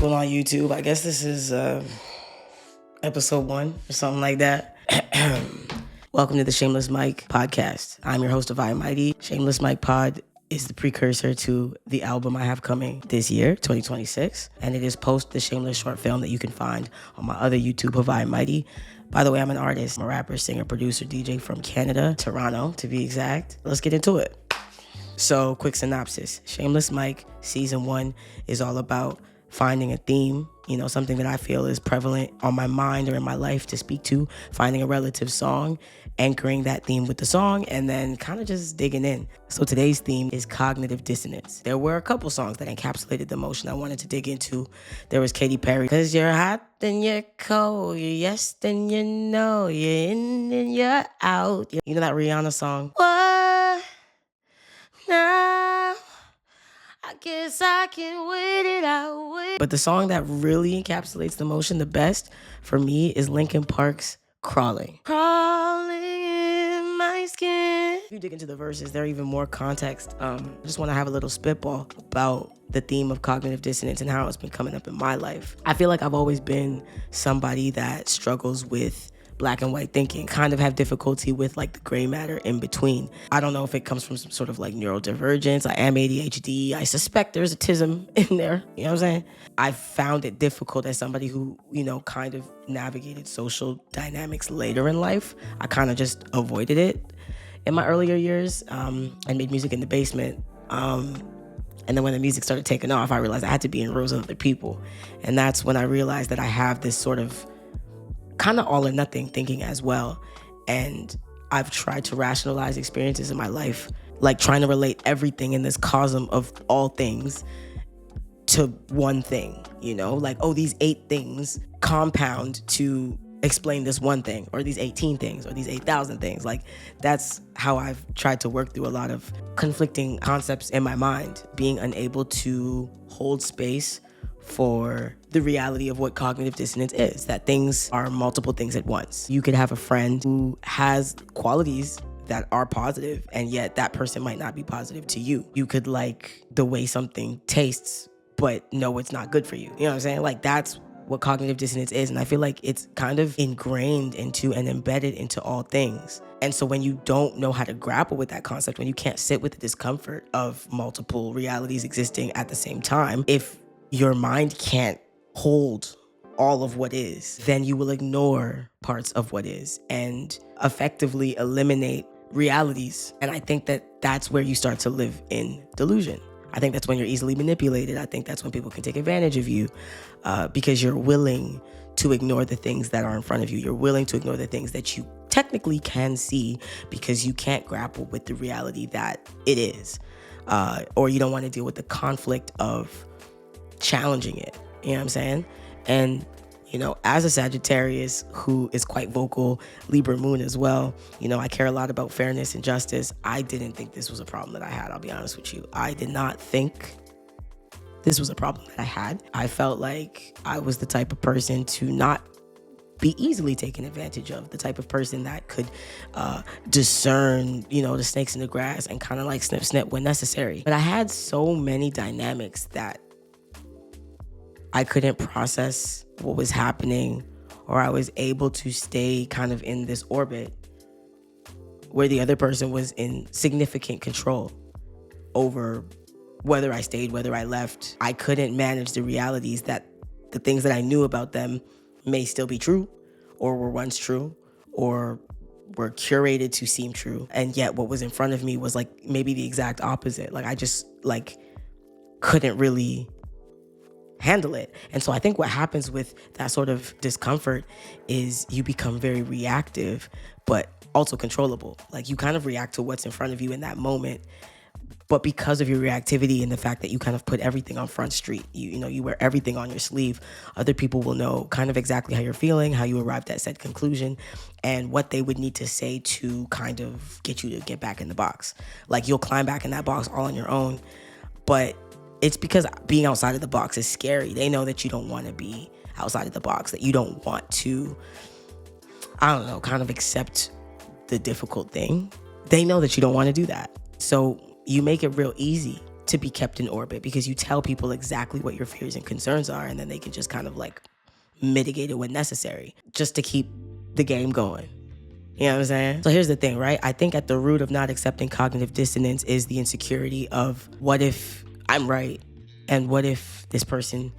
people on YouTube. I guess this is episode 1 or something like that. Welcome to the Shameless Mike podcast. I'm your host of I Mighty. Shameless Mike Pod is the precursor to the album I have coming this year, 2026. And it is post the Shameless short film that you can find on my other YouTube of I Mighty. By the way, I'm an artist. I'm a rapper, singer, producer, DJ from Canada, Toronto to be exact. Let's get into it. So, quick synopsis. Shameless Mike Season 1 is all about finding a theme, something that I feel is prevalent on my mind or in my life to speak to, finding a relative song, anchoring that theme with the song, and then kind of just digging in. So today's theme is cognitive dissonance. There were a couple songs that encapsulated the emotion I wanted to dig into. There was Katy Perry, 'Cause you're hot, then you're cold, you're yes, then you know, you're in, then you're out. You know that Rihanna song? What now? I guess I can wait it out. But the song that really encapsulates the emotion the best for me is Linkin Park's Crawling. Crawling in my skin. If you dig into the verses, there are even more context. I just want to have a little spitball about the theme of cognitive dissonance and how it's been coming up in my life. I feel like I've always been somebody that struggles with black and white thinking, kind of have difficulty with like the gray matter in between. I don't know if it comes from some sort of like neurodivergence. I am ADHD. I suspect there's autism in there. You know what I'm saying? I found it difficult as somebody who, kind of navigated social dynamics later in life. I kind of just avoided it in my earlier years. I made music in the basement. And then when the music started taking off, I realized I had to be in rooms with other people. And that's when I realized that I have this sort of kind of all or nothing thinking as well. And I've tried to rationalize experiences in my life, like trying to relate everything in this cosm of all things to one thing, like, these 8 things compound to explain this one thing, or these 18 things, or these 8,000 things. Like, that's how I've tried to work through a lot of conflicting concepts in my mind, being unable to hold space for the reality of what cognitive dissonance is, that things are multiple things at once. You could have a friend who has qualities that are positive, and yet that person might not be positive to you. You could like the way something tastes, but no, it's not good for you. You know what I'm saying? Like, that's what cognitive dissonance is. And I feel like it's kind of ingrained into and embedded into all things. And so when you don't know how to grapple with that concept, when you can't sit with the discomfort of multiple realities existing at the same time, if your mind can't hold all of what is, then you will ignore parts of what is and effectively eliminate realities. And I think that that's where you start to live in delusion. I think that's when you're easily manipulated. I think that's when people can take advantage of you because you're willing to ignore the things that are in front of you. You're willing to ignore the things that you technically can see because you can't grapple with the reality that it is. Or you don't want to deal with the conflict of challenging it. You know what I'm saying? And, as a Sagittarius who is quite vocal, Libra moon as well, I care a lot about fairness and justice. I didn't think this was a problem that I had. I'll be honest with you. I did not think this was a problem that I had. I felt like I was the type of person to not be easily taken advantage of, the type of person that could discern, the snakes in the grass and kind of like snip when necessary. But I had so many dynamics that I couldn't process what was happening, or I was able to stay kind of in this orbit where the other person was in significant control over whether I stayed, whether I left. I couldn't manage the realities that the things that I knew about them may still be true, or were once true, or were curated to seem true. And yet what was in front of me was like maybe the exact opposite. Like, I just couldn't really handle it. And so I think what happens with that sort of discomfort is you become very reactive, but also controllable. Like, you kind of react to what's in front of you in that moment. But because of your reactivity and the fact that you kind of put everything on Front Street, you wear everything on your sleeve, other people will know kind of exactly how you're feeling, how you arrived at said conclusion, and what they would need to say to kind of get you to get back in the box. Like, you'll climb back in that box all on your own, but it's because being outside of the box is scary. They know that you don't want to be outside of the box, that you don't want to, kind of accept the difficult thing. They know that you don't want to do that. So you make it real easy to be kept in orbit, because you tell people exactly what your fears and concerns are, and then they can just kind of like mitigate it when necessary, just to keep the game going. You know what I'm saying? So here's the thing, right? I think at the root of not accepting cognitive dissonance is the insecurity of, what if I'm right? And what if this person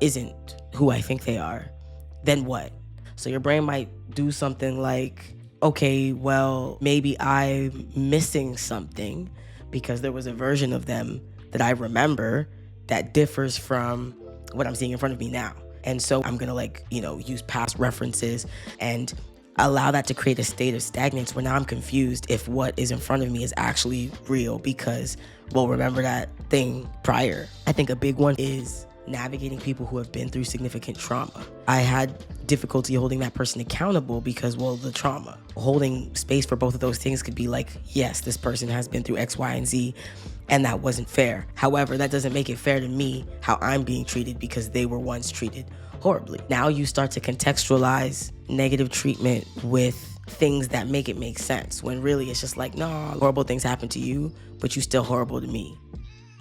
isn't who I think they are? Then what? So your brain might do something like, okay, well, maybe I'm missing something because there was a version of them that I remember that differs from what I'm seeing in front of me now. And so I'm gonna use past references and allow that to create a state of stagnance where now I'm confused if what is in front of me is actually real because, well, remember that thing prior. I think a big one is navigating people who have been through significant trauma. I had difficulty holding that person accountable because, well, the trauma. Holding space for both of those things could be like, yes, this person has been through X, Y, and Z, and that wasn't fair. However, that doesn't make it fair to me how I'm being treated because they were once treated horribly. Now you start to contextualize negative treatment with things that make it make sense, when really it's just like, no, horrible things happen to you, but you still horrible to me.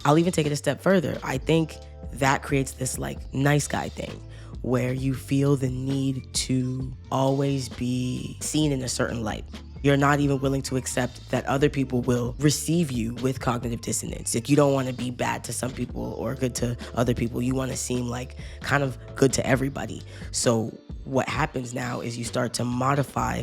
I'll even take it a step further. I think that creates this like nice guy thing where you feel the need to always be seen in a certain light. You're not even willing to accept that other people will receive you with cognitive dissonance. If you don't want to be bad to some people or good to other people, you want to seem like kind of good to everybody. So what happens now is you start to modify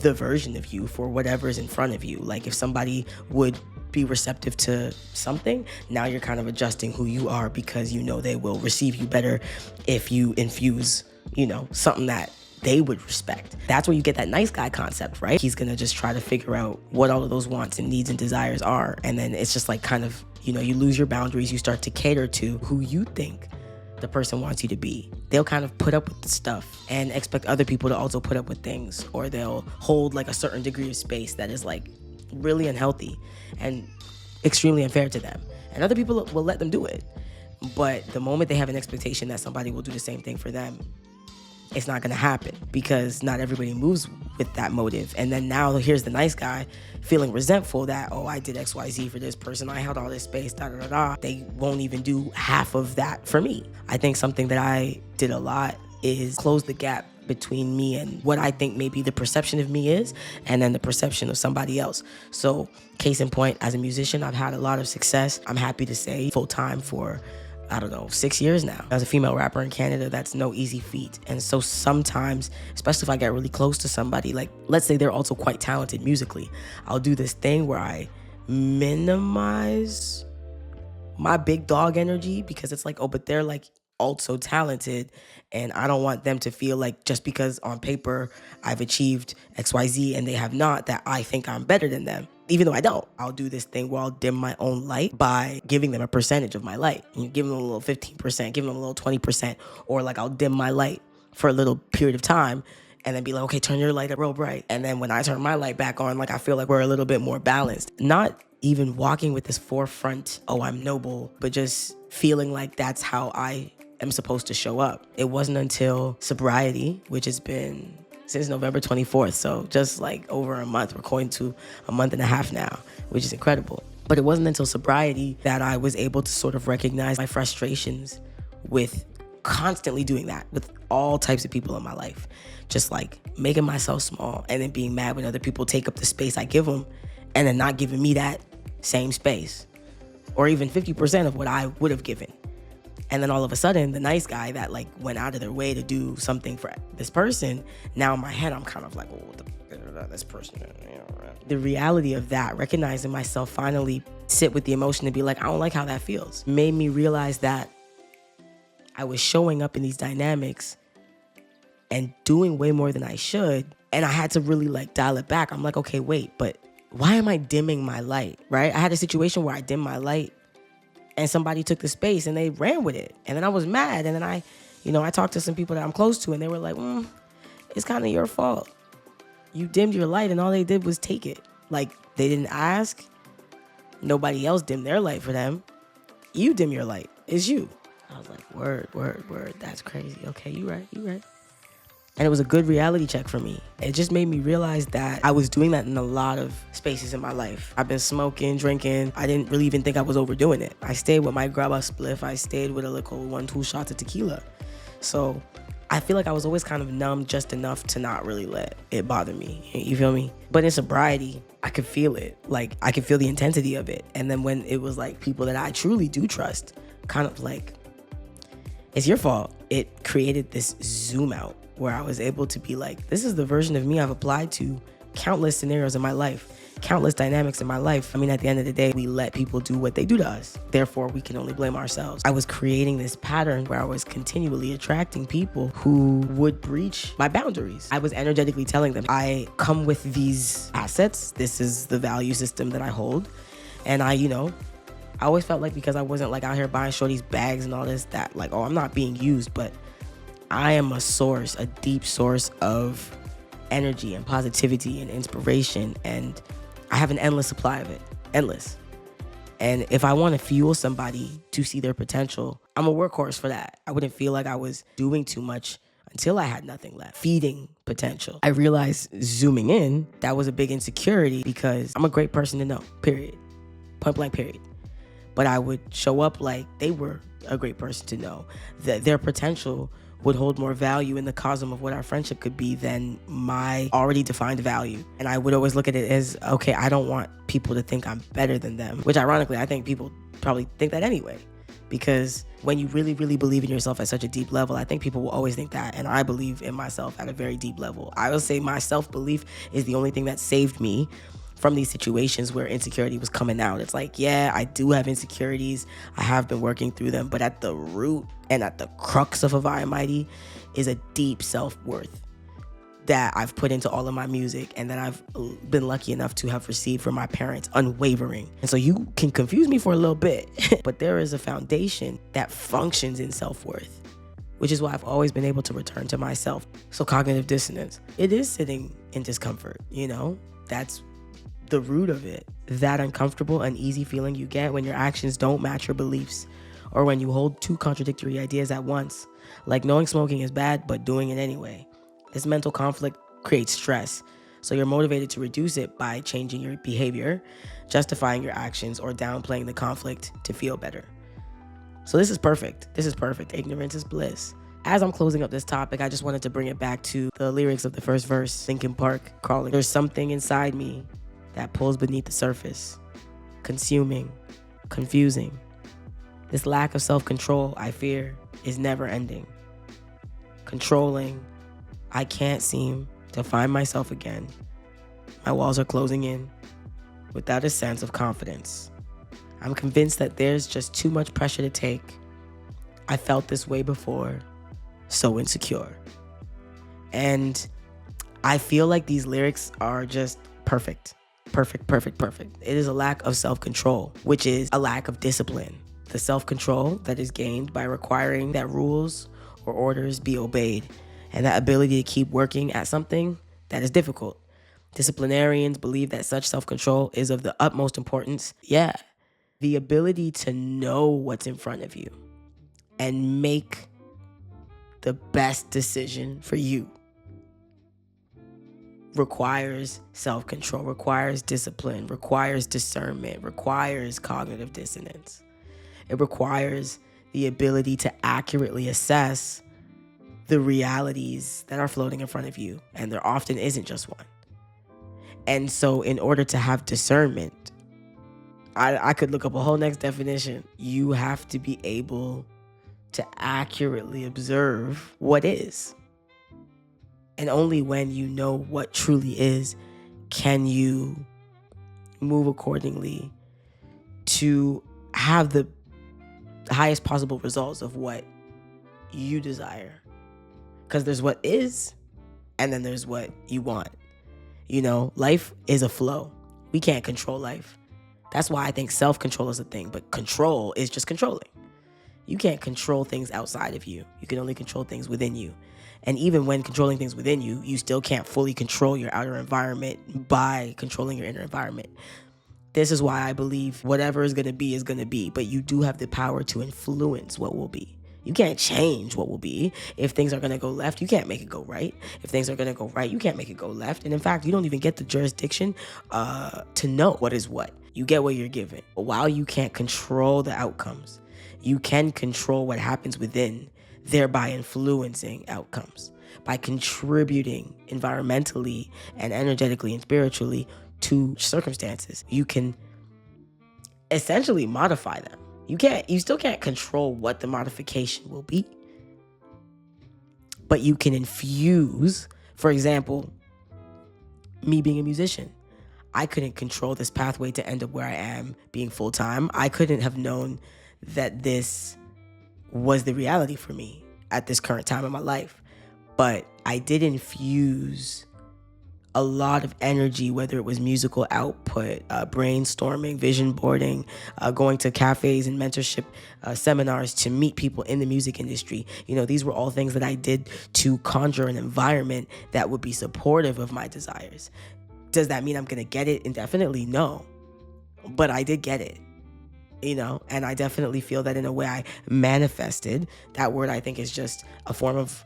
the version of you for whatever is in front of you. Like if somebody would be receptive to something, now you're kind of adjusting who you are because you know they will receive you better if you infuse, something that they would respect. That's where you get that nice guy concept, right? He's gonna just try to figure out what all of those wants and needs and desires are. And then it's just like kind of, you lose your boundaries. You start to cater to who you think the person wants you to be. They'll kind of put up with the stuff and expect other people to also put up with things, or they'll hold like a certain degree of space that is like really unhealthy and extremely unfair to them. And other people will let them do it. But the moment they have an expectation that somebody will do the same thing for them, it's not gonna happen because not everybody moves with that motive. And then now here's the nice guy feeling resentful that, oh, I did XYZ for this person. I held all this space, da-da-da-da. They won't even do half of that for me. I think something that I did a lot is close the gap between me and what I think maybe the perception of me is, and then the perception of somebody else. So case in point, as a musician, I've had a lot of success. I'm happy to say full-time for 6 years now. As a female rapper in Canada, that's no easy feat. And so sometimes, especially if I get really close to somebody, like let's say they're also quite talented musically, I'll do this thing where I minimize my big dog energy because it's like, oh, but they're like also talented, and I don't want them to feel like just because on paper I've achieved XYZ and they have not, that I think I'm better than them. Even though I don't. I'll do this thing where I'll dim my own light by giving them a percentage of my light. Give them a little 15%, give them a little 20%, or like I'll dim my light for a little period of time and then be like, okay, turn your light up real bright. And then when I turn my light back on, like I feel like we're a little bit more balanced. Not even walking with this forefront, oh, I'm noble, but just feeling like that's how I am supposed to show up. It wasn't until sobriety, which has been since November 24th. So just like over a month. We're going to a month and a half now, which is incredible. But it wasn't until sobriety that I was able to sort of recognize my frustrations with constantly doing that with all types of people in my life. Just like making myself small and then being mad when other people take up the space I give them and then not giving me that same space or even 50% of what I would have given. And then all of a sudden, the nice guy that like went out of their way to do something for this person, now in my head, I'm kind of like, oh, this person. The reality of that, recognizing myself finally sit with the emotion and be like, I don't like how that feels, made me realize that I was showing up in these dynamics and doing way more than I should. And I had to really like dial it back. I'm like, okay, wait, but why am I dimming my light, right? I had a situation where I dimmed my light and somebody took the space and they ran with it. And then I was mad. And then I talked to some people that I'm close to and they were like, it's kind of your fault. You dimmed your light and all they did was take it. Like they didn't ask. Nobody else dimmed their light for them. You dim your light. It's you. I was like, word. That's crazy. Okay, you right. And it was a good reality check for me. It just made me realize that I was doing that in a lot of spaces in my life. I've been smoking, drinking. I didn't really even think I was overdoing it. I stayed with my grab a spliff. I stayed with a little 1-2 shots of tequila. So I feel like I was always kind of numb just enough to not really let it bother me. You feel me? But in sobriety, I could feel it. Like, I could feel the intensity of it. And then when it was like people that I truly do trust, kind of like, it's your fault. It created this zoom out where I was able to be like, this is the version of me I've applied to countless scenarios in my life, countless dynamics in my life. I mean, at the end of the day, we let people do what they do to us. Therefore, we can only blame ourselves. I was creating this pattern where I was continually attracting people who would breach my boundaries. I was energetically telling them, I come with these assets. This is the value system that I hold. And I always felt like because I wasn't like out here buying shorties bags and all this, that like, oh, I'm not being used, but I am a source, a deep source of energy and positivity and inspiration. And I have an endless supply of it, endless. And if I want to fuel somebody to see their potential, I'm a workhorse for that. I wouldn't feel like I was doing too much until I had nothing left, feeding potential. I realized zooming in, that was a big insecurity because I'm a great person to know, period. Point blank, period. But I would show up like they were a great person to know, that their potential would hold more value in the cosmos of what our friendship could be than my already defined value. And I would always look at it as, okay, I don't want people to think I'm better than them, which ironically, I think people probably think that anyway. Because when you really, really believe in yourself at such a deep level, I think people will always think that. And I believe in myself at a very deep level. I will say my self-belief is the only thing that saved me from these situations where insecurity was coming out. It's like, yeah, I do have insecurities. I have been working through them. But at the root and at the crux of Hawaii Mighty is a deep self-worth that I've put into all of my music and that I've been lucky enough to have received from my parents, unwavering. And so you can confuse me for a little bit, but there is a foundation that functions in self-worth, which is why I've always been able to return to myself. So cognitive dissonance, it is sitting in discomfort, that's the root of it. That uncomfortable, uneasy feeling you get when your actions don't match your beliefs, or when you hold two contradictory ideas at once, like knowing smoking is bad, but doing it anyway. This mental conflict creates stress, so you're motivated to reduce it by changing your behavior, justifying your actions, or downplaying the conflict to feel better. So this is perfect. Ignorance is bliss. As I'm closing up this topic, I just wanted to bring it back to the lyrics of the first verse, Linkin Park, Crawling. There's something inside me that pulls beneath the surface, consuming, confusing. This lack of self-control, I fear, is never ending. Controlling, I can't seem to find myself again. My walls are closing in without a sense of confidence. I'm convinced that there's just too much pressure to take. I felt this way before, so insecure. And I feel like these lyrics are just perfect. Perfect. It is a lack of self-control, which is a lack of discipline. The self-control that is gained by requiring that rules or orders be obeyed, and that ability to keep working at something that is difficult. Disciplinarians believe that such self-control is of the utmost importance. Yeah, the ability to know what's in front of you and make the best decision for you requires self-control, requires discipline, requires discernment, requires cognitive dissonance. It requires the ability to accurately assess the realities that are floating in front of you, and there often isn't just one. And so in order to have discernment, I could look up a whole next definition. You have to be able to accurately observe what is. And only when you know what truly is can you move accordingly to have the highest possible results of what you desire. Because there's what is, and then there's what you want. Life is a flow. We can't control life. That's why I think self-control is a thing, but control is just controlling. You can't control things outside of you. You can only control things within you. And even when controlling things within you, you still can't fully control your outer environment by controlling your inner environment. This is why I believe whatever is going to be, but you do have the power to influence what will be. You can't change what will be. If things are going to go left, you can't make it go right. If things are going to go right, you can't make it go left. And in fact, you don't even get the jurisdiction to know what is what. You get what you're given. But while you can't control the outcomes, you can control what happens within, thereby influencing outcomes by contributing environmentally and energetically and spiritually to circumstances. You can essentially modify them. You still can't control what the modification will be, but you can infuse, for example, me being a musician. I couldn't control this pathway to end up where I am being full-time. I couldn't have known that this was the reality for me at this current time in my life. But I did infuse a lot of energy, whether it was musical output, brainstorming, vision boarding, going to cafes and mentorship seminars to meet people in the music industry. These were all things that I did to conjure an environment that would be supportive of my desires. Does that mean I'm going to get it indefinitely? No. But I did get it, and I definitely feel that in a way I manifested. That word, I think, is just a form of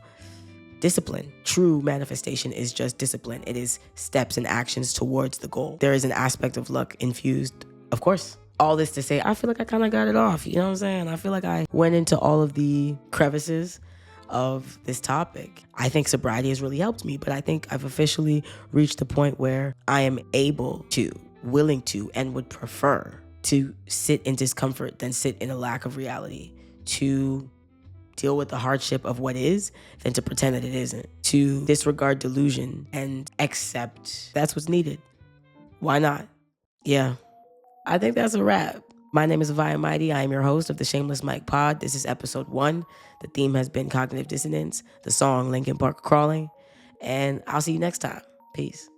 discipline. True manifestation is just discipline. It is steps and actions towards the goal. There is an aspect of luck infused, of course. All this to say, I feel like I kind of got it off. You know what I'm saying? I feel like I went into all of the crevices of this topic. I think sobriety has really helped me, but I think I've officially reached the point where I am able to, willing to, and would prefer to sit in discomfort than sit in a lack of reality, to deal with the hardship of what is than to pretend that it isn't, to disregard delusion and accept that's what's needed. Why not? Yeah, I think that's a wrap. My name is Avaya Mighty. I am your host of the Shameless Mike Pod. This is episode 1. The theme has been cognitive dissonance, the song Linkin Park Crawling, and I'll see you next time. Peace.